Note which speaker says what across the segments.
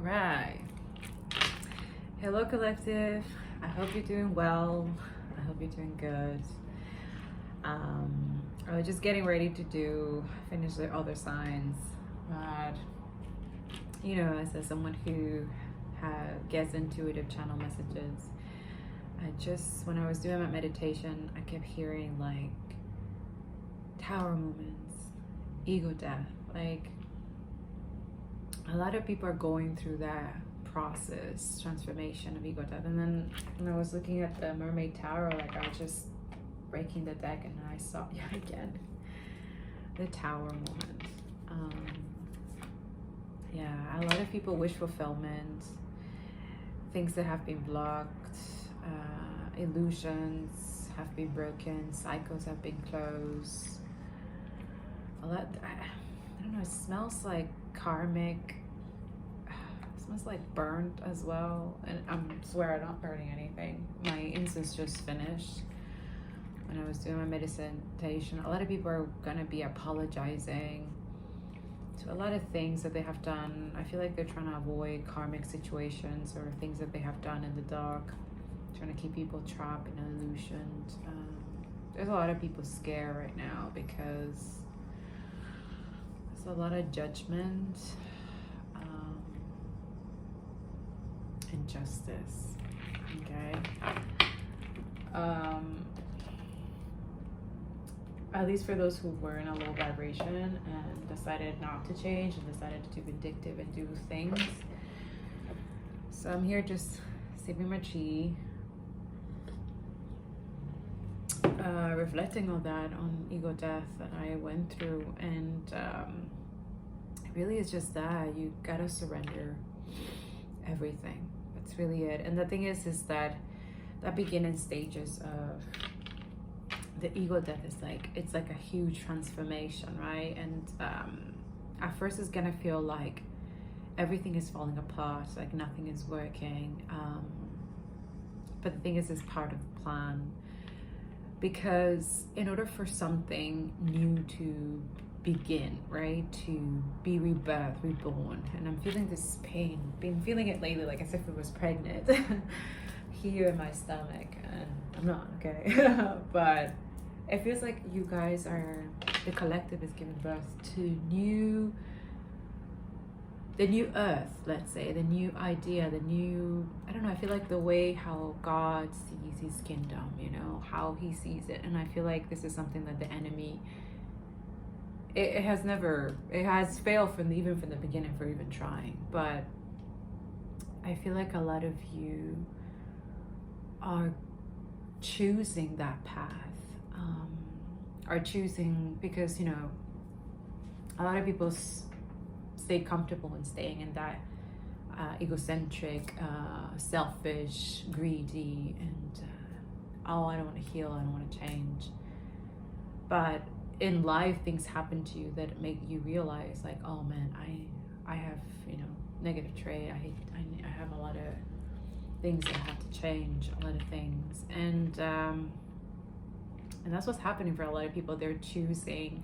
Speaker 1: right. Hello, collective. I hope you're doing well. I hope you're doing good. I was just getting ready to finish the other signs, but you know, as someone who gets intuitive channel messages, when I was doing my meditation, I kept hearing like tower moments, ego death. Like a lot of people are going through that process, transformation of ego death. And then when I was looking at the Mermaid Tarot, like I was just breaking the deck and I saw yet again the tower moment. Yeah, a lot of people wish fulfillment, things that have been blocked, illusions have been broken, cycles have been closed. A lot, I don't know, it smells like karmic. It smells like burnt as well. And I swear I'm not burning anything. My incense just finished when I was doing my meditation. A lot of people are gonna be apologizing to a lot of things that they have done. I feel like they're trying to avoid karmic situations or things that they have done in the dark, trying to keep people trapped in illusions. There's a lot of people scared right now because there's a lot of judgment, injustice. Okay. At least for those who were in a low vibration and decided not to change and decided to be vindictive and do things. So I'm here just sipping my tea, reflecting on that, on ego death that I went through. And really it's just that you gotta surrender everything. That's really it. And the thing is that beginning stages of the ego death is like, it's like a huge transformation, right? And at first it's gonna feel like everything is falling apart, like nothing is working. But the thing is, it's part of the plan, because in order for something new to begin, right, to be rebirthed, reborn, and I'm feeling this pain, been feeling it lately, like as if it was pregnant here in my stomach, and I'm not, okay? But it feels like you guys are, the collective is giving birth to the new earth, let's say, the new idea, the new, I don't know, I feel like the way how God sees his kingdom, you know, how he sees it. And I feel like this is something that the enemy, it has failed even from the beginning for even trying. But I feel like a lot of you are choosing that path, are choosing, because, you know, a lot of people stay comfortable in staying in that egocentric, selfish, greedy, and oh, I don't want to heal, I don't want to change. But in life, things happen to you that make you realize, like, oh man, I have, you know, negative trait. I have a lot of things that I have to change, a lot of things, and that's what's happening for a lot of people. They're choosing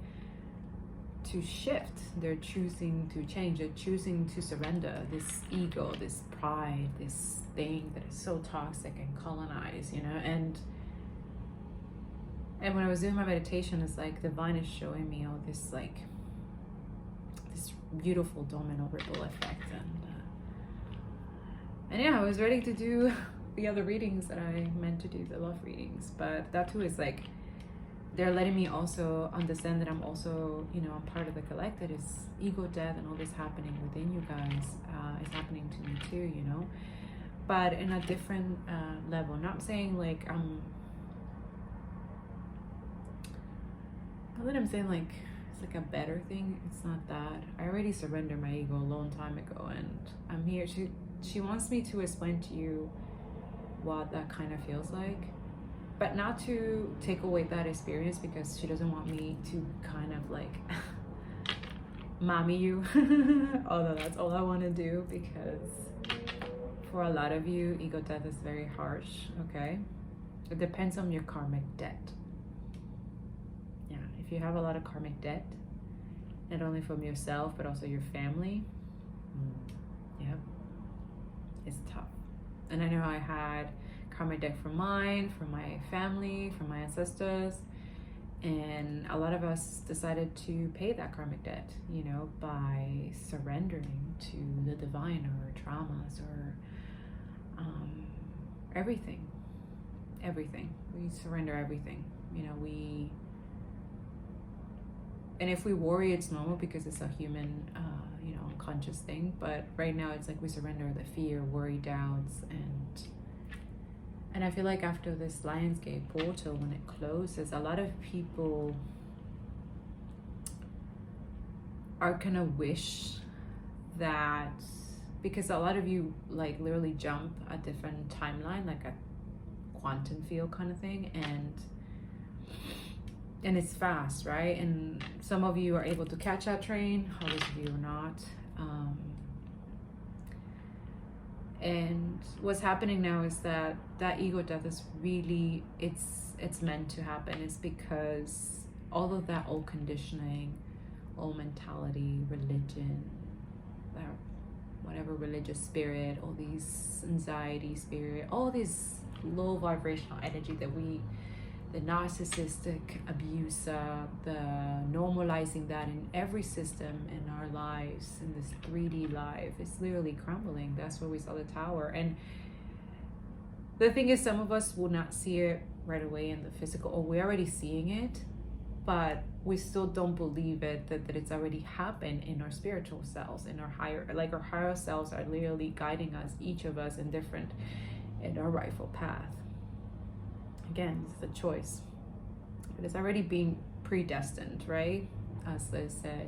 Speaker 1: to shift, they're choosing to change, they're choosing to surrender this ego, this pride, this thing that is so toxic and colonized, you know. And when I was doing my meditation, it's like divine is showing me all this, like this beautiful domino ripple effect. And yeah, I was ready to do the other readings that I meant to do, the love readings, but that too is like, they're letting me also understand that I'm also, you know, I'm part of the collective. Is ego death and all this happening within you guys is happening to me too, you know, but in a different level. Not saying like not that I'm saying like it's like a better thing. It's not that. I already surrendered my ego a long time ago, and I'm here. She wants me to explain to you what that kind of feels like, but not to take away that experience, because she doesn't want me to kind of like mommy you, although that's all I want to do, because for a lot of you, ego death is very harsh, okay? It depends on your karmic debt. Yeah, if you have a lot of karmic debt, not only from yourself, but also your family, yeah, is tough. And I know I had karmic debt for mine, for my family, for my ancestors, and a lot of us decided to pay that karmic debt, you know, by surrendering to the divine, or traumas, or everything. We surrender everything, you know. And if we worry, it's normal because it's a human, you know, unconscious thing. But right now, it's like we surrender the fear, worry, doubts, and I feel like after this Lionsgate portal, when it closes, a lot of people are gonna wish that, because a lot of you like literally jump a different timeline, like a quantum field kind of thing, and it's fast, right? And some of you are able to catch that train, others of you are not. And what's happening now is that ego death is really, it's meant to happen. It's because all of that old conditioning, old mentality, religion, whatever religious spirit, all these anxiety spirit, all this low vibrational energy that the narcissistic abuse, the normalizing that in every system in our lives, in this 3D life, it's literally crumbling. That's where we saw the tower. And the thing is, some of us will not see it right away in the physical, or we're already seeing it, but we still don't believe it, that it's already happened in our spiritual selves, in our higher selves are literally guiding us, each of us in our rightful path. Again, it's a choice, but it's already being predestined, right? As they say.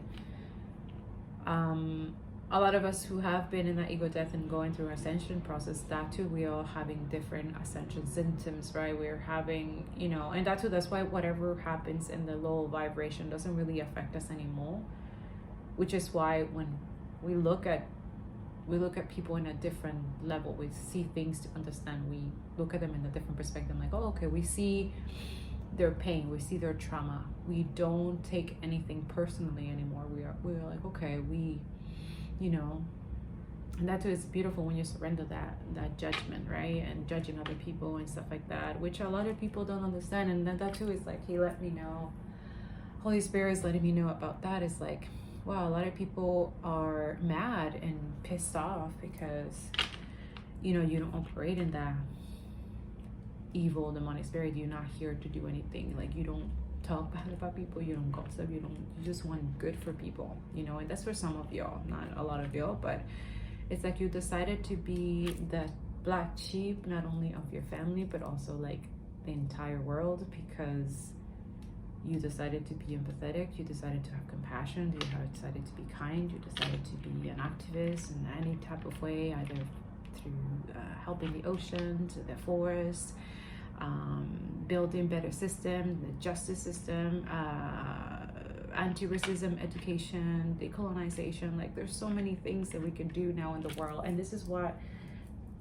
Speaker 1: A lot of us who have been in that ego death and going through our ascension process, that too, we are having different ascension symptoms, right? We're having, you know, and that too, that's why whatever happens in the low vibration doesn't really affect us anymore, which is why when we look at people in a different level, we see things to understand, we look at them in a different perspective, like, oh, okay, we see their pain, we see their trauma, we don't take anything personally anymore. We're like, okay, you know, and that too is beautiful when you surrender that judgment, right? And judging other people and stuff like that, which a lot of people don't understand. And then that too is like, he let me know, Holy Spirit is letting me know about that. It's like, wow, a lot of people are mad and pissed off because, you know, you don't operate in that evil demonic spirit. You're not here to do anything. Like, you don't talk bad about people, you don't gossip, you just want good for people, you know. And that's for some of y'all, not a lot of y'all, but it's like you decided to be the black sheep, not only of your family, but also like the entire world, because you decided to be empathetic, you decided to have compassion, you decided to be kind, you decided to be an activist in any type of way, either through helping the ocean, to the forest, building better system, the justice system, anti-racism education, decolonization. Like, there's so many things that we can do now in the world, and this is what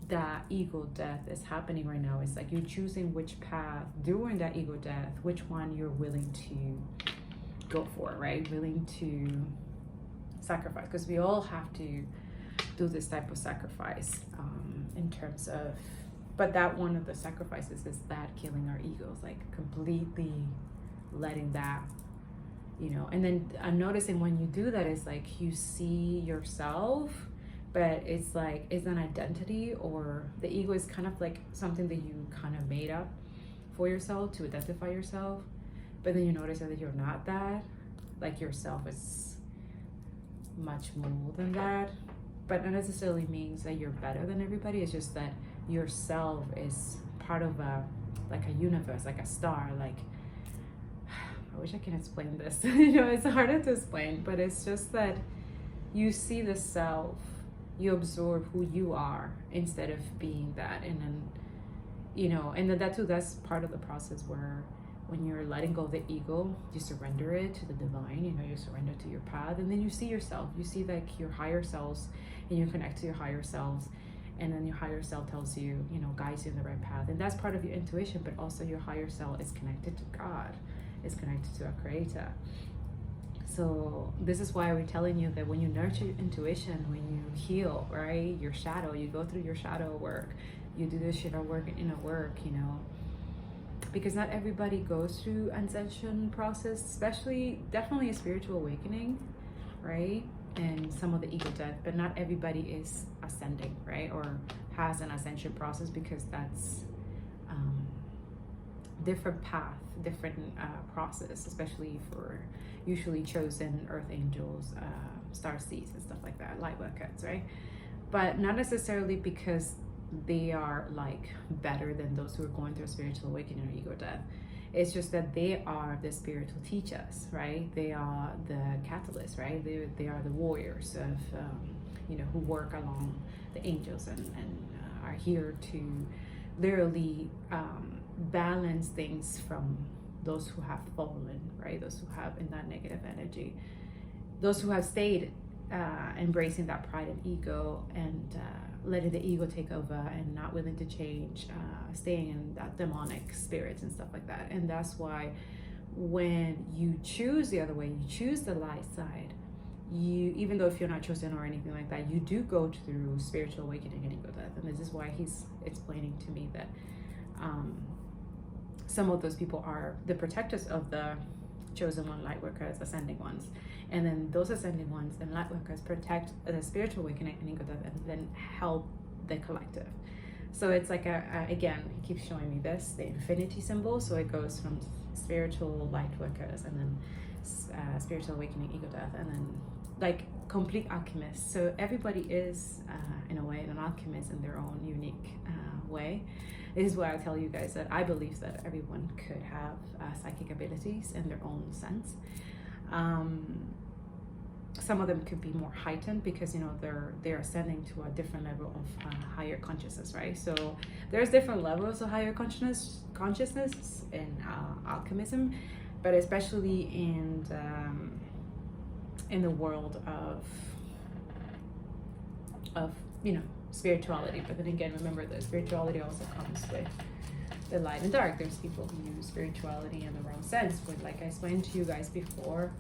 Speaker 1: that ego death is happening right now. It's like you're choosing which path during that ego death, which one you're willing to go for, right? Willing to sacrifice, because we all have to do this type of sacrifice in terms of, but that one of the sacrifices is that killing our egos, like completely letting that, you know. And then I'm noticing when you do that, it's like you see yourself, but it's like, it's an identity, or the ego is kind of like something that you kind of made up for yourself to identify yourself. But then you notice that you're not that, like yourself is much more than that. But not necessarily means that you're better than everybody. It's just that yourself is part of a universe, like a star. Like, I wish I can explain this. You know, it's harder to explain, but it's just that you see the self, you absorb who you are instead of being that. And then, you know, and then that too, that's part of the process where when you're letting go of the ego, you surrender it to the divine, you know, you surrender to your path, and then you see yourself, you see like your higher selves, and you connect to your higher selves, and then your higher self tells you, you know, guides you in the right path. And that's part of your intuition, but also your higher self is connected to God, is connected to a creator. So this is why we're telling you that when you nurture intuition, when you heal, right, your shadow, you go through your shadow work, you do this shadow work and inner work, you know, because not everybody goes through ascension process, especially definitely a spiritual awakening, right? And some of the ego death, but not everybody is ascending, right? Or has an ascension process, because that's different path, different process, especially for usually chosen earth angels, star seeds and stuff like that, light workers, right? But not necessarily because they are like better than those who are going through a spiritual awakening or ego death. It's just that they are the spiritual teachers, right? They are the catalysts, right? They are the warriors of, you know, who work along the angels and are here to literally balance things from those who have fallen, right? Those who have in that negative energy, those who have stayed embracing that pride and ego and letting the ego take over and not willing to change, staying in that demonic spirits and stuff like that. And that's why when you choose the other way, you choose the light side, you, even though if you're not chosen or anything like that, you do go through spiritual awakening and ego death. And this is why he's explaining to me that some of those people are the protectors of the chosen one, light workers, ascending ones, and then those ascending ones and light workers protect the spiritual awakening and ego death, and then help the collective. So it's like again, he keeps showing me this, the infinity symbol. So it goes from spiritual light workers, and then spiritual awakening, ego death, and then like complete alchemists. So everybody is in a way an alchemist in their own unique way. This is why I tell you guys that I believe that everyone could have psychic abilities in their own sense. Some of them could be more heightened because, you know, they're ascending to a different level of higher consciousness, right? So there's different levels of higher consciousness in alchemism, but especially in the world of you know, spirituality. But then again, remember that spirituality also comes with the light and dark. There's people who use spirituality in the wrong sense, but like I explained to you guys before,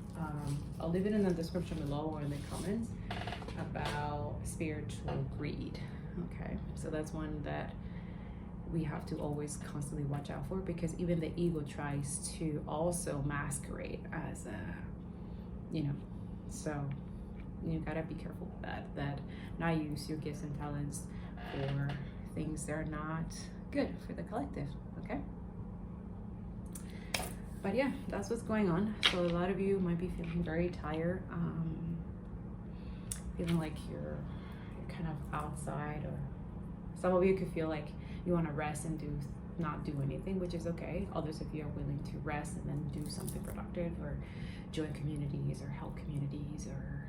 Speaker 1: I'll leave it in the description below or in the comments about spiritual greed. Okay, so that's one that we have to always constantly watch out for, because even the ego tries to also masquerade as a, you know, so you gotta be careful with that not use your gifts and talents for things that are not good for the collective. Okay, but yeah, that's what's going on. So a lot of you might be feeling very tired, feeling like you're kind of outside, or some of you could feel like you want to rest and not do anything, which is okay. Others of you are willing to rest and then do something productive, or join communities or help communities, or,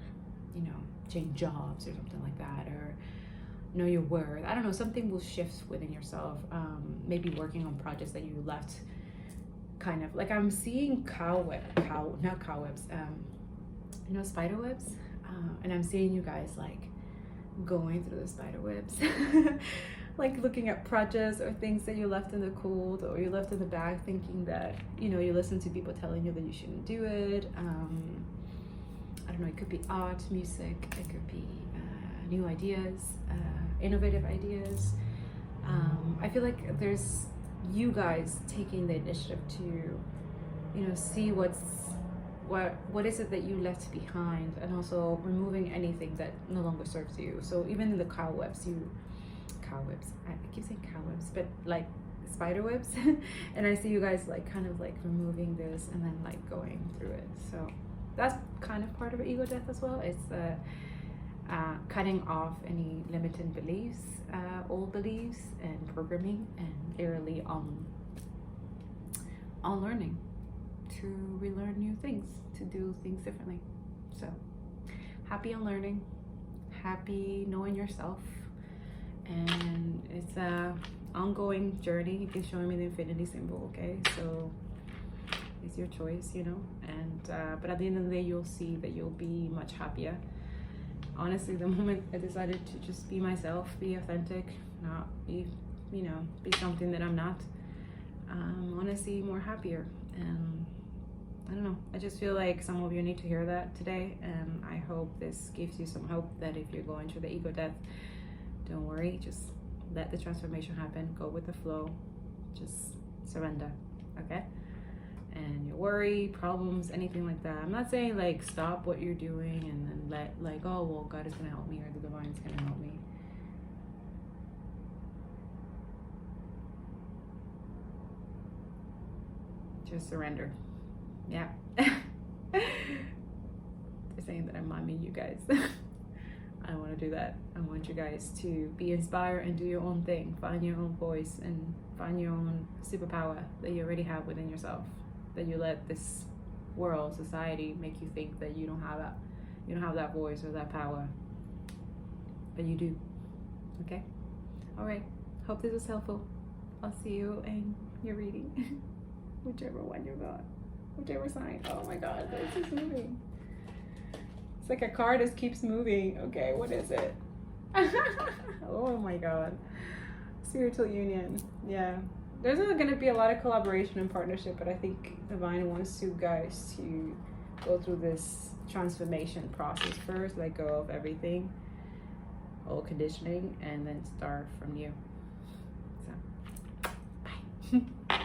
Speaker 1: you know, change jobs or something like that, or know your worth. I don't know, something will shift within yourself. Maybe working on projects that you left, kind of like I'm seeing not cobwebs, you know, spider webs, and I'm seeing you guys like going through the spider webs like looking at projects or things that you left in the cold, or you left in the bag, thinking that, you know, you listen to people telling you that you shouldn't do it. I don't know, it could be art, music, it could be new ideas, innovative ideas. I feel like there's you guys taking the initiative to, you know, see what is it that you left behind, and also removing anything that no longer serves you. So even in the cobwebs, I keep saying cobwebs, but like spider webs and I see you guys like kind of like removing this and then like going through it. So that's kind of part of ego death as well. It's cutting off any limiting beliefs, old beliefs and programming, and literally on learning to relearn new things, to do things differently. So happy on learning, happy knowing yourself, and it's a ongoing journey. He keeps showing me the infinity symbol. Okay, so it's your choice, you know, and but at the end of the day, you'll see that you'll be much happier. Honestly, the moment I decided to just be myself, be authentic, not be, you know, be something that I'm not, honestly more happier. And I don't know. I just feel like some of you need to hear that today. And I hope this gives you some hope that if you're going through the ego death, don't worry. Just let the transformation happen. Go with the flow. Just surrender. Okay? And your worry, problems, anything like that. I'm not saying like stop what you're doing and then let like, oh, well, God is going to help me or the divine is going to help me. Just surrender. Yeah. They're saying that I'm miming you guys. I want to do that. I want you guys to be inspired and do your own thing. Find your own voice and find your own superpower that you already have within yourself. That you let this world, society, make you think that you don't have that. You don't have that voice or that power. But you do. Okay? All right. Hope this was helpful. I'll see you in your reading. Whichever one you got. Whichever sign. Oh my God, this is moving. It's like a car just keeps moving. Okay, what is it? Oh my God. Spiritual union. Yeah. There's not going to be a lot of collaboration and partnership, but I think Divine wants you guys to go through this transformation process first, let go of everything, old conditioning, and then start from new. So, bye.